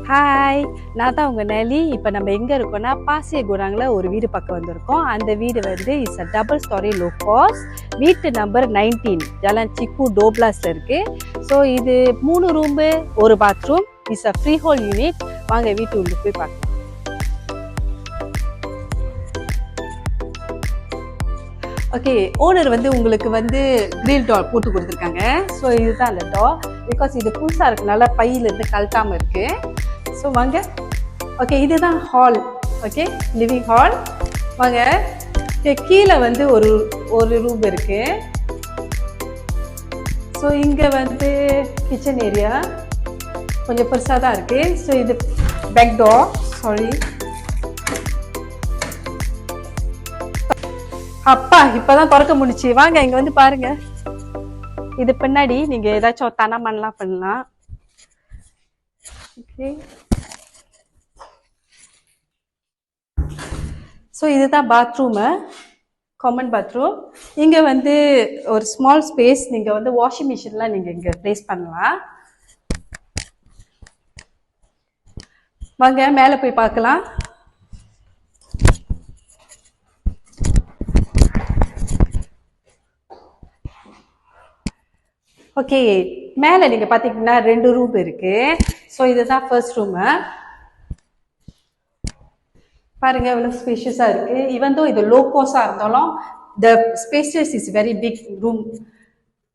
Hi, நான் தான் உங்கள் நெலி. இப்போ நம்ம எங்கே இருக்கோம்னா பாசிய குராங்கில் ஒரு வீடு பக்கம் வந்திருக்கோம். அந்த வீடு வந்து it's a double storey low cost. வீட்டு நம்பர் 19 ஜலான் சிக்கு டோப்லாஸில் இருக்குது. ஸோ இது 3 room 1 bathroom. It's a freehold unit. வாங்க வீட்டு உள்ள போய் பார்க்கலாம். ஓகே, ஓனர் வந்து உங்களுக்கு வந்து கிரில் டோர் போட்டு கொடுத்துருக்காங்க. ஸோ இதுதான் அந்த டோர். பிகாஸ் இது புதுசாக இருக்கனால பையிலேருந்து கழட்டாமல் இருக்குது. ஸோ வாங்க. ஓகே, இதுதான் ஹால். Okay, living hall. வாங்க. கீழே வந்து ஒரு ரூம் இருக்கு. ஸோ இங்கே வந்து கிச்சன் ஏரியா கொஞ்சம் பெருசாக தான் இருக்கு. ஸோ இது பேக் டோர். சாரி, அப்பா இப்பதான் திறக்க முடிச்சு. வாங்க இங்க வந்து பாருங்க. இது பின்னாடி நீங்க ஏதாச்சும் தனமன்லாம் பண்ணலாம். ஓகே, ஸோ இதுதான் பாத்ரூமு, காமன் பாத்ரூம். இங்கே வந்து ஒரு ஸ்மால் ஸ்பேஸ். நீங்கள் வந்து வாஷிங் மிஷின்லாம் நீங்கள் இங்கே ப்ளேஸ் பண்ணலாம். வாங்க மேலே போய் பார்க்கலாம். ஓகே, மேலே நீங்கள் பார்த்தீங்கன்னா 2 ரூம் இருக்கு. ஸோ இதுதான் ஃபர்ஸ்ட் ரூமு. பாருங்க எவ்வளோ ஸ்பேஷியஸாக இருக்கு. ஈவன் தோ இது லோ கோஸாக இருந்தாலும் the spacious is very big room.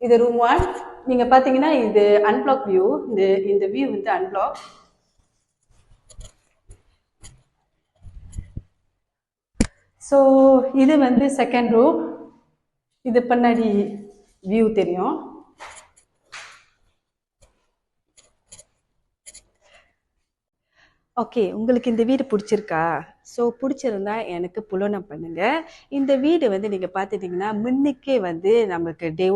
இது ரூம் 1. நீங்கள் பார்த்தீங்கன்னா இது அன்பிளாக் வியூ. இந்த வியூ வந்து அன்பிளாக். ஸோ இது வந்து செகண்ட் ரூம். இது பின்னாடி வியூ தெரியும். ஓகே, உங்களுக்கு இந்த வீடு பிடிச்சிருக்கா? ஸோ பிடிச்சிருந்தா எனக்கு புலனம் பண்ணுங்க. இந்த வீடு வந்து நீங்கள் பார்த்துட்டிங்கன்னா முன்னுக்கே வந்து நமக்கு டே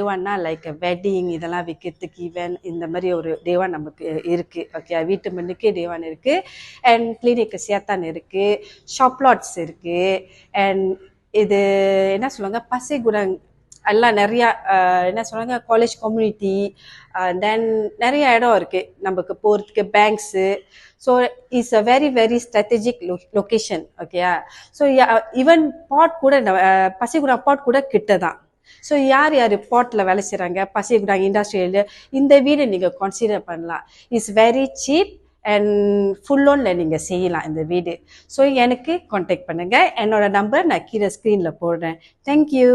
ஒன்னா லைக் வெட்டிங் இதெல்லாம் வைக்கிறதுக்கு ஈவென்ட் இந்த மாதிரி ஒரு டே ஒன் நமக்கு இருக்குது. ஓகே, வீட்டு முன்னுக்கே டே ஒன் இருக்குது. அண்ட் கிளினிக் சேத்தான் இருக்குது, ஷாப் லாட்ஸ் இருக்குது. அண்ட் இது என்ன சொல்லுவாங்க, பசைகுரங் எல்லாம் நிறையா என்ன சொல்கிறாங்க, காலேஜ் கம்யூனிட்டி, தென் நிறைய இடம் இருக்குது நமக்கு போகிறதுக்கு, banks. So it's a very very strategic location. ஓகேயா? ஸோ ஈவன் பாட் கூட பசிகுடா பாட் கூட கிட்ட தான். ஸோ யார் பாட்டில் வேலை செய்கிறாங்க பசிகுடா இண்டஸ்ட்ரியல், இந்த வீடு நீங்கள் கன்சிடர் பண்ணலாம். It's very cheap and full லோனில் நீங்கள் செய்யலாம் இந்த வீடு. ஸோ எனக்கு கான்டாக்ட் பண்ணுங்கள். என்னோட நம்பர் நான் கீழே ஸ்க்ரீனில் போடுறேன். தேங்க்யூ.